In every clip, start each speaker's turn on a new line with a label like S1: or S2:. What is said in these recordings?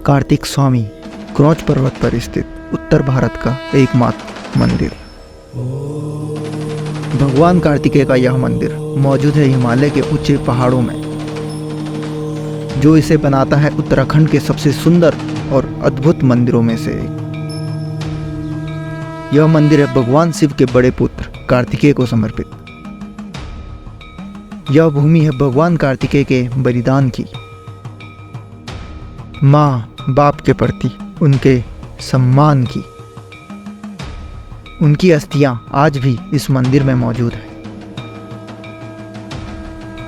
S1: कार्तिक स्वामी क्रौच पर्वत पर स्थित उत्तर भारत का एकमात्र मंदिर। भगवान कार्तिकेय का यह मंदिर मौजूद है हिमालय के ऊंचे पहाड़ों में, जो इसे बनाता है उत्तराखंड के सबसे सुंदर और अद्भुत मंदिरों में से एक। यह मंदिर है भगवान शिव के बड़े पुत्र कार्तिकेय को समर्पित। यह भूमि है भगवान कार्तिकेय के बलिदान की, माँ बाप के प्रति उनके सम्मान की। उनकी अस्थियां आज भी इस मंदिर में मौजूद है।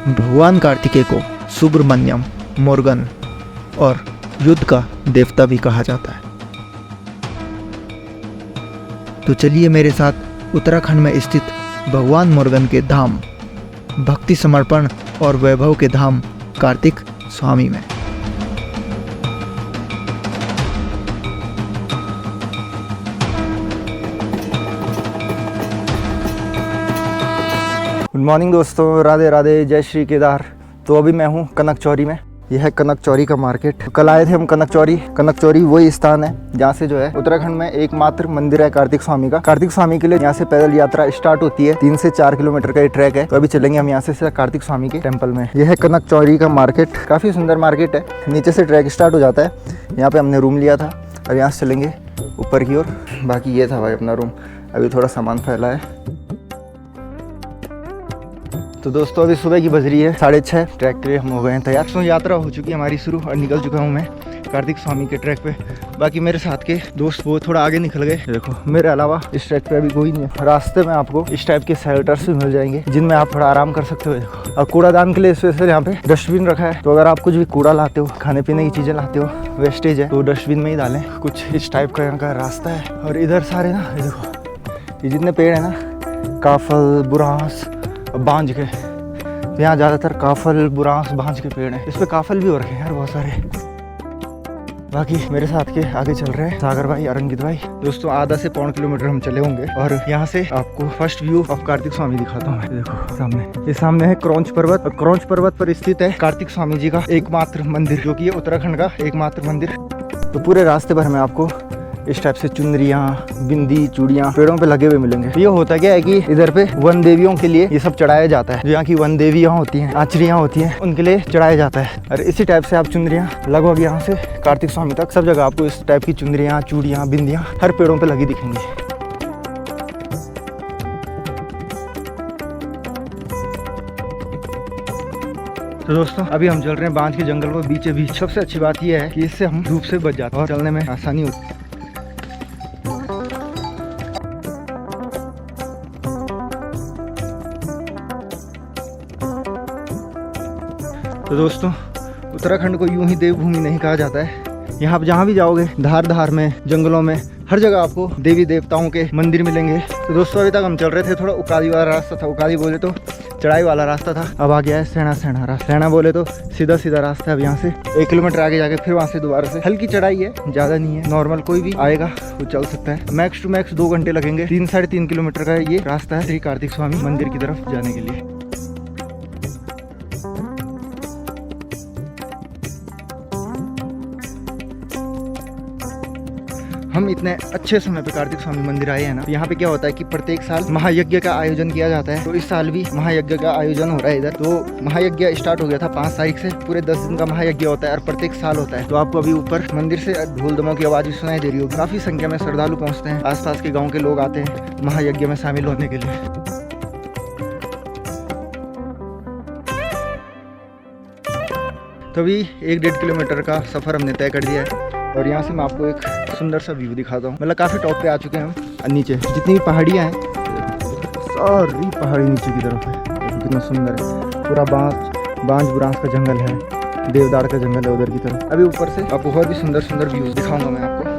S1: भगवान कार्तिकेय को सुब्रमण्यम, मुरुगन और युद्ध का देवता भी कहा जाता है। तो चलिए मेरे साथ उत्तराखंड में स्थित भगवान मुरुगन के धाम, भक्ति समर्पण और वैभव के धाम कार्तिक स्वामी में।
S2: गुड मॉर्निंग दोस्तों, राधे राधे, जय श्री केदार। तो अभी मैं हूँ कनक चौरी में। यह है कनक चौरी का मार्केट। कल आए थे हम कनक चौरी। कनक चौरी वही स्थान है जहाँ से जो है उत्तराखंड में एकमात्र मंदिर है कार्तिक स्वामी का। कार्तिक स्वामी के लिए यहाँ से पैदल यात्रा स्टार्ट होती है। 3 से 4 किलोमीटर का ये ट्रैक है। तो अभी चलेंगे हम यहाँ से कार्तिक स्वामी के टेम्पल में। यह है कनक चौरी का मार्केट। काफी सुंदर मार्केट है। नीचे से ट्रैक स्टार्ट हो जाता है। यहाँ पे हमने रूम लिया था और यहाँ से चलेंगे ऊपर की ओर। बाकी ये था भाई अपना रूम। अभी थोड़ा सामान फैला है। तो दोस्तों अभी सुबह की बज रही है 6:30। ट्रैक के लिए हम हो गए हैं तैयार। तो यात्रा हो चुकी है हमारी शुरू और निकल चुका हूँ मैं कार्तिक स्वामी के ट्रैक पे। बाकी मेरे साथ के दोस्त वो थोड़ा आगे निकल गए। देखो मेरे अलावा इस ट्रैक पे अभी कोई नहीं है। रास्ते में आपको इस टाइप के शेल्टर्स भी मिल जाएंगे जिनमें आप थोड़ा आराम कर सकते हो। देखो और कूड़ादान के लिए स्पेशल यहाँ पे डस्टबिन रखा है। तो अगर आप कुछ भी कूड़ा लाते हो, खाने पीने की चीजें लाते हो, वेस्टेज है, तो डस्टबिन में ही डालें। कुछ इस टाइप का यहाँ का रास्ता है। और इधर सारे ना देखो ये जितने पेड़ है ना, काफल, बुरांस, बांझ के, यहाँ ज़्यादातर काफल, बुरांस, बांझ के पेड़ हैं। इस पे काफल भी हो रखे हैं यार बहुत सारे। बाकी मेरे साथ के आगे चल रहे हैं सागर भाई, अरंगित भाई। दोस्तों आधा से 1.25 किलोमीटर हम चले होंगे और यहाँ से आपको first view of Kartik Swami दिखाता हूँ। देखो सामने, ये सामने है क्रौच पर्वत। और क्रौच पर्वत पर स्थित है कार्तिक स्वामी जी का एकमात्र मंदिर, जो कि ये उत्तराखंड का एकमात्र मंदिर। तो पूरे रास्ते पर हमें आपको इस टाइप से चुनरियाँ, बिंदी, चूड़ियाँ पेड़ों पे लगे हुए मिलेंगे। तो ये होता क्या है कि इधर पे वन देवियों के लिए ये सब चढ़ाया जाता है। जो यहाँ की वन देवियाँ होती हैं, आचरियाँ होती हैं, उनके लिए चढ़ाया जाता है। और इसी टाइप से आप चुनरियाँ लगभग यहाँ से कार्तिक स्वामी तक सब जगह आपको इस टाइप की चुनरियाँ, चूड़ियाँ, बिंदियाँ हर पेड़ों पे लगी दिखेंगी। तो दोस्तों अभी हम चल रहे हैं बांझ के जंगल में बीचे बीच। सबसे अच्छी बात यह है कि इससे हम धूप से बच जाते हैं और चलने में आसानी होती है। तो दोस्तों उत्तराखंड को यूं ही देवभूमि नहीं कहा जाता है। यहाँ आप जहाँ भी जाओगे, धार धार में, जंगलों में, हर जगह आपको देवी देवताओं के मंदिर मिलेंगे। तो दोस्तों अभी तक हम चल रहे थे, थोड़ा उकाली वाला रास्ता था। उकाली बोले तो चढ़ाई वाला रास्ता था। अब आ गया है सेना रास्ता। सेना बोले तो सीधा सीधा रास्ता है। अब यहाँ से 1 किलोमीटर आगे जाके फिर वहाँ से दोबारा से हल्की चढ़ाई है, ज़्यादा नहीं है। नॉर्मल कोई भी आएगा तो चल सकता है। मैक्स टू मैक्स 2 घंटे लगेंगे। 3-3.5 किलोमीटर का ये रास्ता है श्री कार्तिक स्वामी मंदिर की तरफ जाने के लिए। हम इतने अच्छे समय पे कार्तिक स्वामी मंदिर आए हैं ना, तो यहाँ पे क्या होता है कि प्रत्येक साल महायज्ञ का आयोजन किया जाता है। तो इस साल भी महायज्ञ का आयोजन हो रहा है इधर। तो महायज्ञ स्टार्ट हो गया था 5 तारीख से। पूरे 10 दिन का महायज्ञ होता है और प्रत्येक साल होता है। तो आपको अभी ऊपर मंदिर से ढोल दमों की आवाज भी सुनाई दे रही होगी। काफी संख्या में श्रद्धालु पहुँचते हैं। आसपास के गाँव के लोग आते हैं महायज्ञ में शामिल होने के लिए। तो अभी 1-1.5 किलोमीटर का सफर हमने तय कर दिया है। और यहाँ से मैं आपको एक सुंदर सा व्यू दिखाता हूँ। मतलब काफ़ी टॉप पे आ चुके हैं हम। नीचे जितनी भी पहाड़ियाँ हैं, सारी पहाड़ी नीचे की तरफ है। कितना सुंदर है। पूरा बांझ बुरांस का जंगल है, देवदार का जंगल है उधर की तरफ। अभी ऊपर से आपको बहुत ही सुंदर सुंदर व्यूज दिखाऊंगा मैं आपको।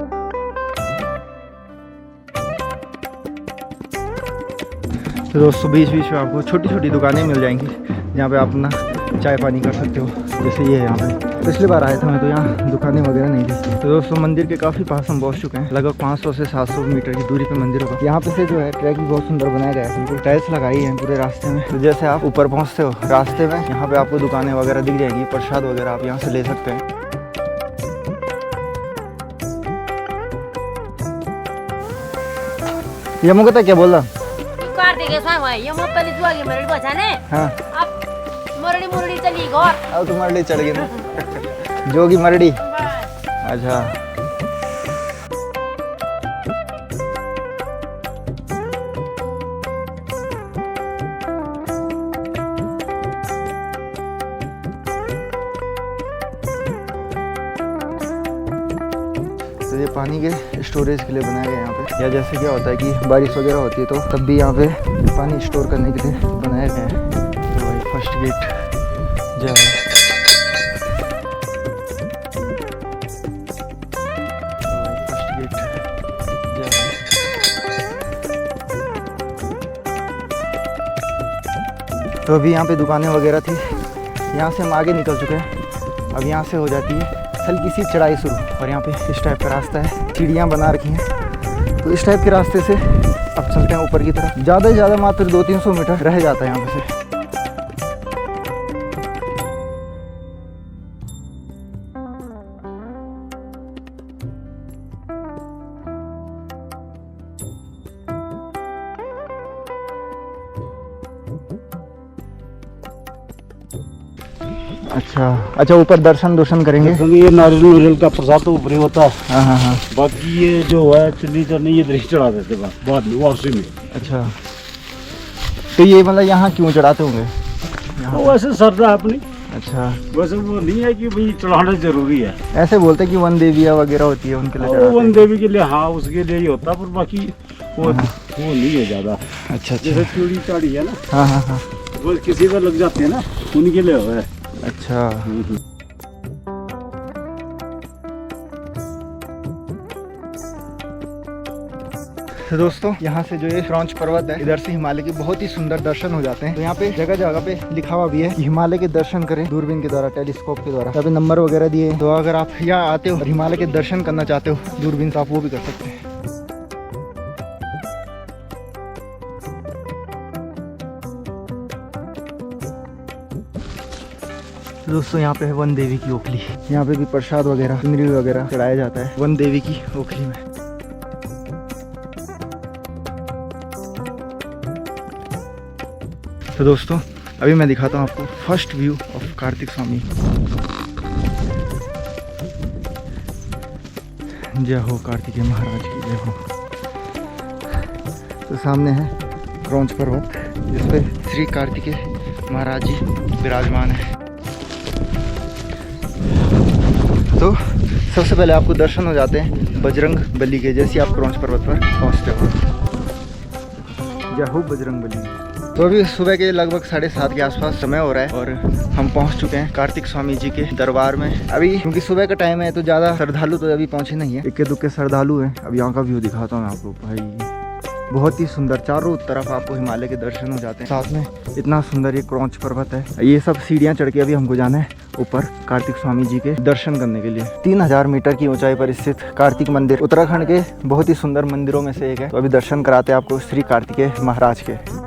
S2: तो दोस्तों बीच बीच में आपको छोटी छोटी दुकानें मिल जाएंगी जहाँ पे आप अपना चाय पानी कर सकते हो। जैसे ये है यहाँ पे। पिछली बार आया था मैं तो यहाँ दुकानें वगैरह नहीं थी। तो दोस्तों मंदिर के काफ़ी पास हम पहुँच चुके हैं। लगभग 500 से 700 मीटर की दूरी पे मंदिर होगा। यहाँ पे से जो है ट्रैक भी बहुत सुंदर बनाया गया है। बिल्कुल टाइल्स लगाई है पूरे रास्ते में। तो जैसे आप ऊपर पहुँचते हो रास्ते में यहाँ पे आपको दुकानें वगैरह दिख जाएगी। प्रसाद वगैरह आप यहाँ से ले सकते हैं। ये मुझे तो क्या बोला?
S3: कार्तिक सांग ये मग पहले जुआगी मरड़ी बचाने
S2: हाँ
S3: अब मरड़ी मुरड़ी चली घर
S2: अब तो मरड़ी चढ़ गई ना जोगी मरड़ी। अच्छा तो ये पानी के स्टोरेज के लिए बनाया गया है यहाँ पे। या जैसे क्या होता है कि बारिश वगैरह होती है तो तब भी यहाँ पे पानी स्टोर करने के लिए बनाया गया है। तो भाई फर्स्ट गेट जय फर्स्ट गेट जय। तो अभी यहाँ पे दुकानें वगैरह थी, यहाँ से हम आगे निकल चुके हैं। अब यहाँ से हो जाती है हल्की सी चढ़ाई शुरू और यहाँ पे इस टाइप का रास्ता है, सीढ़ियाँ बना रखी हैं। तो इस टाइप के रास्ते से अब चलते हैं ऊपर की तरफ। ज़्यादा से ज़्यादा मात्र 200-300 मीटर रह जाता है यहाँ पे से। अच्छा अच्छा ऊपर दर्शन करेंगे।
S4: ये नारियल का प्रसाद तो ऊपर ही होता है।
S2: हाँ हाँ हाँ
S4: बाकी ये जो है चुन्नी चढ़नी ये दृश्य चढ़ा देते बाद में वापसी में।
S2: अच्छा तो ये मतलब यहाँ क्यों चढ़ाते होंगे?
S4: तो वैसे श्रद्धा है अपनी।
S2: अच्छा
S4: वैसे वो नहीं है कि भाई चढ़ाना जरूरी है।
S2: ऐसे बोलते कि वन देविया वगैरह होती है उनके लिए
S4: वो
S2: चढ़ाते
S4: वन
S2: हैं।
S4: देवी के लिए हाँ उसके लिए ही होता है, पर बाकी वो नहीं है ज़्यादा।
S2: अच्छा
S4: जैसे
S2: अच्छा
S4: चूड़ी चाड़ी है ना
S2: हाँ हाँ हाँ
S4: वो किसी पर लग जाते हैं ना, उनके लिए है।
S2: अच्छा तो दोस्तों यहाँ से जो ये क्रॉच पर्वत है इधर से हिमालय के बहुत ही सुंदर दर्शन हो जाते हैं। तो यहाँ पे जगह जगह पे लिखा हुआ भी है कि हिमालय के दर्शन करें दूरबीन के द्वारा, टेलीस्कोप के द्वारा। यहाँ पे नंबर वगैरह दिए हैं। तो अगर आप यहाँ आते हो और हिमालय के दर्शन करना चाहते हो दूरबीन से, आप वो भी कर सकते हैं। दोस्तों यहाँ पे है वन देवी की ओखली। यहाँ पे भी प्रसाद वगैरह चुनरी वगैरह चढ़ाया जाता है वन देवी की ओखली में। तो दोस्तों अभी मैं दिखाता हूँ आपको first view of Kartik Swami. जय हो कार्तिकेय महाराज की जय हो। तो सामने है क्रॉच पर्वत जिसपे श्री कार्तिकेय महाराज जी विराजमान है। तो सबसे पहले आपको दर्शन हो जाते हैं बजरंग बली के जैसे आप क्रॉच पर्वत पर पहुंचते हो। जय हो बजरंग बली। तो अभी सुबह के लगभग 7:30 के आसपास समय हो रहा है और हम पहुंच चुके हैं कार्तिक स्वामी जी के दरबार में। अभी क्योंकि सुबह का टाइम है तो ज़्यादा श्रद्धालु तो अभी पहुंचे नहीं है, इक्के दुक्के श्रद्धालु हैं। अब यहाँ का व्यू दिखाता हूँ आपको। भाई बहुत ही सुंदर, चारों तरफ आपको हिमालय के दर्शन हो जाते हैं। साथ में इतना सुंदर ये क्रॉच पर्वत है। ये सब सीढ़ियाँ चढ़ के अभी हमको जाना है ऊपर कार्तिक स्वामी जी के दर्शन करने के लिए। 3000 मीटर की ऊंचाई पर स्थित कार्तिक मंदिर उत्तराखंड के बहुत ही सुंदर मंदिरों में से एक है। तो अभी दर्शन कराते हैं आपको श्री कार्तिकेय महाराज के।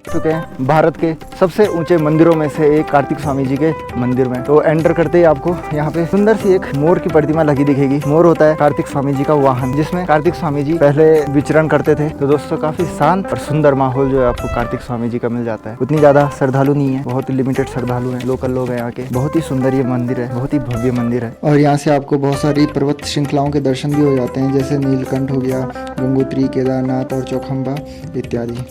S2: चुके हैं भारत के सबसे ऊंचे मंदिरों में से एक कार्तिक स्वामी जी के मंदिर में। तो एंटर करते ही आपको यहाँ पे सुंदर सी एक मोर की प्रतिमा लगी दिखेगी। मोर होता है कार्तिक स्वामी जी का वाहन, जिसमें कार्तिक स्वामी जी पहले विचरण करते थे। तो दोस्तों काफी शांत और सुंदर माहौल जो है आपको कार्तिक स्वामी जी का मिल जाता है। उतनी ज्यादा श्रद्धालु नहीं है, बहुत ही लिमिटेड श्रद्धालु है, लोकल लोग हैं यहाँ के। बहुत ही सुंदर ये मंदिर है, बहुत ही भव्य मंदिर है। और यहाँ से आपको बहुत सारी पर्वत श्रृंखलाओं के दर्शन भी हो जाते हैं, जैसे नीलकंठ हो गया, गंगोत्री, केदारनाथ और चौखंबा इत्यादि।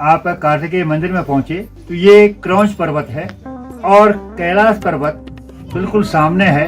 S5: आप कार्तिकेय मंदिर में पहुंचे तो ये क्रौंच पर्वत है और कैलाश पर्वत बिल्कुल सामने है।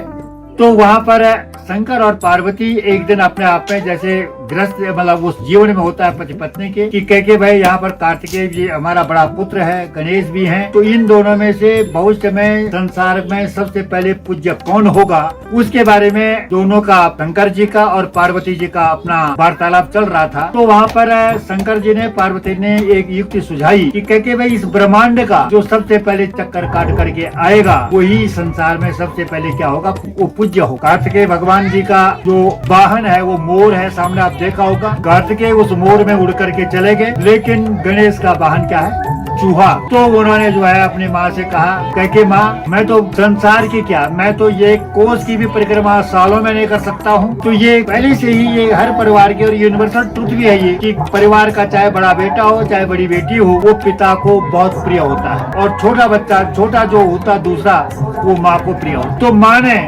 S5: तो वहाँ पर शंकर और पार्वती एक दिन अपने आप में जैसे ग्रस्त मतलब उस जीवन में होता है पति पत्नी के कि कह के भाई यहाँ पर कार्तिकेय जी हमारा बड़ा पुत्र है, गणेश भी हैं, तो इन दोनों में से भविष्य में संसार में सबसे पहले पूज्य कौन होगा उसके बारे में दोनों का शंकर जी का और पार्वती जी का अपना वार्तालाप चल रहा था। तो वहाँ पर शंकर जी ने पार्वती ने एक युक्ति सुझाई कि कह के भाई इस ब्रह्मांड का जो सबसे पहले चक्कर काट करके आएगा वही संसार में सबसे पहले क्या होगा, वो पूज्य हो। कार्तिकेय भगवान जी का जो वाहन है वो मोर है, सामने आप देखा होगा। कार्तिकेय उस मोर में उड़ करके चले गए, लेकिन गणेश का वाहन क्या है, चूहा। तो उन्होंने जो है अपनी माँ से कहा कह के माँ मैं तो संसार की क्या, मैं तो ये कोस की भी परिक्रमा सालों में नहीं कर सकता हूँ। तो ये पहले से ही ये हर परिवार की और यूनिवर्सल ट्रुथ भी है ये कि परिवार का चाहे बड़ा बेटा हो चाहे बड़ी बेटी हो वो पिता को बहुत प्रिय होता है और छोटा बच्चा छोटा जो होता दूसरा वो माँ को प्रिय हो। तो माँ ने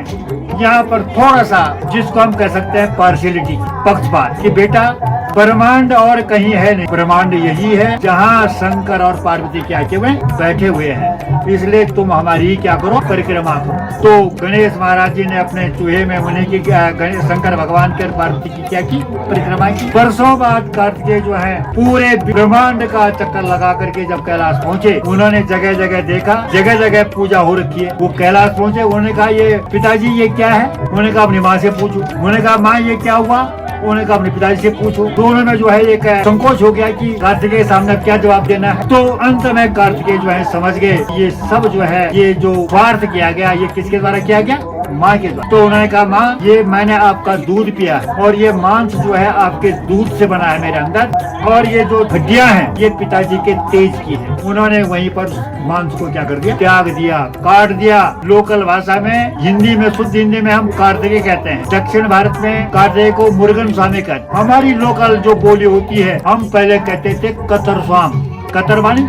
S5: यहाँ पर थोड़ा सा जिसको हम कह सकते हैं पार्शियलिटी, पक्षपात, कि बेटा ब्रह्मांड और कहीं है नहीं, ब्रह्मांड यही है जहाँ शंकर और पार्वती क्या के हुए बैठे हुए हैं, इसलिए तुम हमारी क्या करो, परिक्रमा करो। तो गणेश महाराज जी ने अपने चूहे में उन्हीं की शंकर भगवान के और पार्वती की क्या की, परिक्रमा की। वर्षों बाद कार्तिकेय जो है पूरे ब्रह्मांड का चक्कर लगा करके जब कैलाश पहुँचे, उन्होंने जगह जगह देखा, जगह जगह पूजा हो रखी है। वो कैलाश पहुँचे, उन्होंने कहा ये पिताजी ये क्या है, उन्होंने कहा अपनी माँ से पूछो। उन्होंने कहा माँ ये क्या हुआ, उन्होंने कहा अपने पिताजी से पूछो। दोनों में जो है एक संकोच हो गया कि कार्तिकेय सामने क्या जवाब देना है। तो अंत में कार्तिकेय जो है समझ गए ये सब जो है ये जो स्वार्थ किया गया ये किसके द्वारा किया गया, माँ के द्वारा। तो उन्होंने कहा माँ ये मैंने आपका दूध पिया और ये मांस जो है आपके दूध से बना है मेरे अंदर, और ये जो हड्डियाँ हैं ये पिताजी के तेज की है। उन्होंने वहीं पर मांस को क्या कर दिया, त्याग दिया, काट दिया। लोकल भाषा में, हिंदी में, शुद्ध हिंदी में हम कार्तिकेय कहते हैं, दक्षिण भारत में कार्तिकेय को मुर्गन स्वामी कहते। हमारी लोकल जो बोली होती है हम पहले कहते थे कतर स्वाम, कतर मानी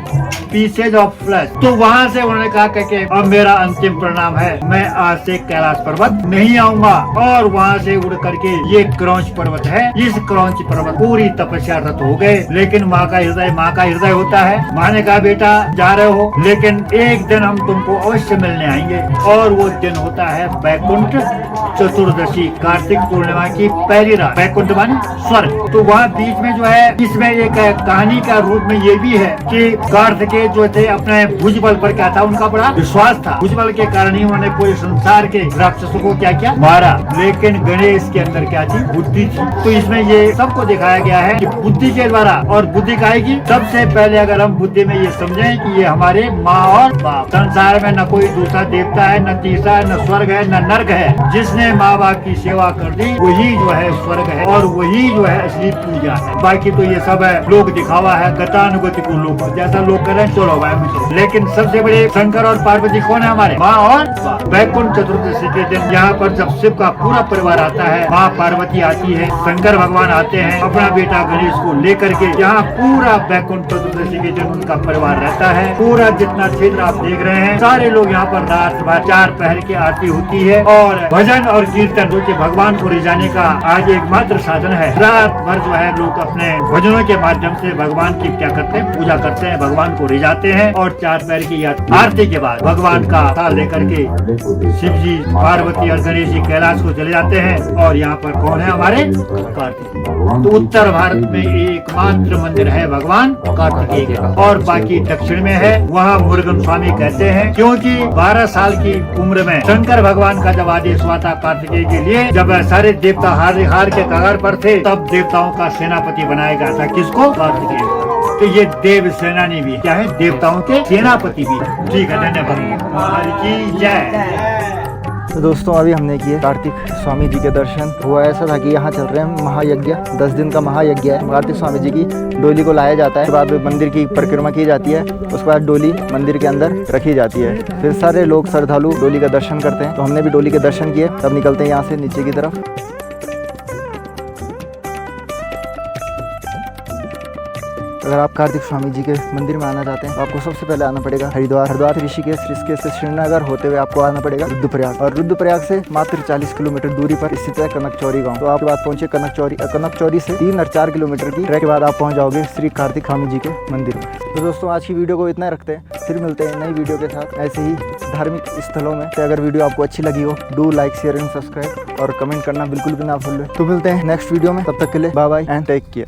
S5: पीसेज ऑफ फ्लैश। तो वहाँ से उन्होंने कहा कि अब मेरा अंतिम परिणाम है, मैं आज से कैलाश पर्वत नहीं आऊंगा। और वहाँ से उड़ करके ये क्रौंच पर्वत है, इस क्रौंच पर्वत पूरी तपस्या रत हो गए। लेकिन माँ का हृदय होता है। माँ ने कहा बेटा जा रहे हो लेकिन एक दिन हम तुमको अवश्य मिलने आएंगे, और वो दिन होता है वैकुंठ चतुर्दशी, कार्तिक पूर्णिमा की पहली रात। वैकुंठ मानी स्वर्ग। तो वहाँ बीच में जो है इसमें एक कहानी का रूप में ये भी है कि कार्तिकेय जो थे अपने भुजबल पर क्या था, उनका बड़ा विश्वास था। भुजबल के कारण ही उन्होंने पूरे संसार के राक्षसों को क्या किया, मारा। लेकिन गणेश के अंदर क्या थी, बुद्धि थी। तो इसमें ये सबको दिखाया गया है कि बुद्धि के द्वारा, और बुद्धि का आएगी सबसे पहले अगर हम बुद्धि में ये समझें कि ये हमारे माँ और बाप, संसार में न कोई दूसरा देवता है, न तीसरा, न स्वर्ग है, न नर्क है। जिसने माँ बाप की सेवा कर दी वही जो है स्वर्ग है और वही जो है असली पूजा है। बाकी तो ये सब है लोग दिखावा है, गतानुगति को लोग जैसा लोग करें चलो भाई मुझे। लेकिन सबसे बड़े शंकर और पार्वती कौन है, हमारे माँ और बाप। वैकुंठ चतुर्दशी के दिन यहाँ पर जब शिव का पूरा परिवार आता है, माँ पार्वती आती है, शंकर भगवान आते हैं अपना बेटा गणेश को लेकर के। यहाँ पूरा वैकुंठ चतुर्दशी के दिन उनका परिवार रहता है। पूरा जितना क्षेत्र आप देख रहे हैं सारे लोग यहाँ पर रात भर 4 पहर की आरती होती है और भजन और कीर्तन जो कि भगवान को रिझाने का आज एकमात्र साधन है। रात भर जो है लोग अपने भजनों के माध्यम से भगवान की क्या करते हैं, पूजा करते हैं, भगवान को रिझाते हैं। और 4 पैर की आरती के बाद भगवान का थाल लेकर के शिव जी, पार्वती और गणेश जी कैलाश को चले जाते हैं। और यहाँ पर कौन है, हमारे कार्तिक। तो उत्तर भारत में एकमात्र मंदिर है भगवान कार्तिकेय का, और बाकी दक्षिण में है, वहाँ मुर्गन स्वामी कहते हैं, क्योंकि 12 साल की उम्र में शंकर भगवान का जब आदेश हुआ था कार्तिकेय के लिए, जब सारे देवता हार के कगार पर थे, तब देवताओं का सेनापति बनाया गया था किसको, कार्तिकेय। तो ये देव सेनानी भी क्या है, देवताओं के सेनापति भी। ठीक है, धन्यवाद की जय।
S2: तो दोस्तों अभी हमने किए कार्तिक स्वामी जी के दर्शन। हुआ ऐसा था कि यहाँ चल रहे हैं महायज्ञ, 10 दिन का महायज्ञ है। कार्तिक स्वामी जी की डोली को लाया जाता है, उसके बाद मंदिर की परिक्रमा की जाती है, उसके बाद डोली मंदिर के अंदर रखी जाती है। फिर सारे लोग श्रद्धालु डोली का दर्शन करते हैं। तो हमने भी डोली के दर्शन किए, तब निकलते हैं यहाँ से नीचे की तरफ। अगर आप कार्तिक स्वामी जी के मंदिर में आना चाहते हैं तो आपको सबसे पहले आना पड़ेगा हरिद्वार, हरिद्वार से ऋषिकेश, ऋषिकेश से श्रीनगर होते हुए आपको आना पड़ेगा रुद्रप्रयाग, और रुद्रप्रयाग से मात्र 40 किलोमीटर दूरी पर स्थित है कनकचौरी गाँव। तो आपके बाद पहुंचे कनकचौरी, कनकचौरी से 3 और 4 किलोमीटर की ट्रैक के बाद आप पहुंच जाओगे श्री कार्तिक स्वामी जी के मंदिर में। तो दोस्तों आज की वीडियो को इतना रखते हैं, फिर मिलते हैं नई वीडियो के साथ ऐसे ही धार्मिक स्थलों में। तो अगर वीडियो आपको अच्छी लगी हो, do like, share and subscribe और कमेंट करना बिल्कुल भी ना भूलें। तो मिलते हैं नेक्स्ट वीडियो में, तब तक के लिए bye bye and take care.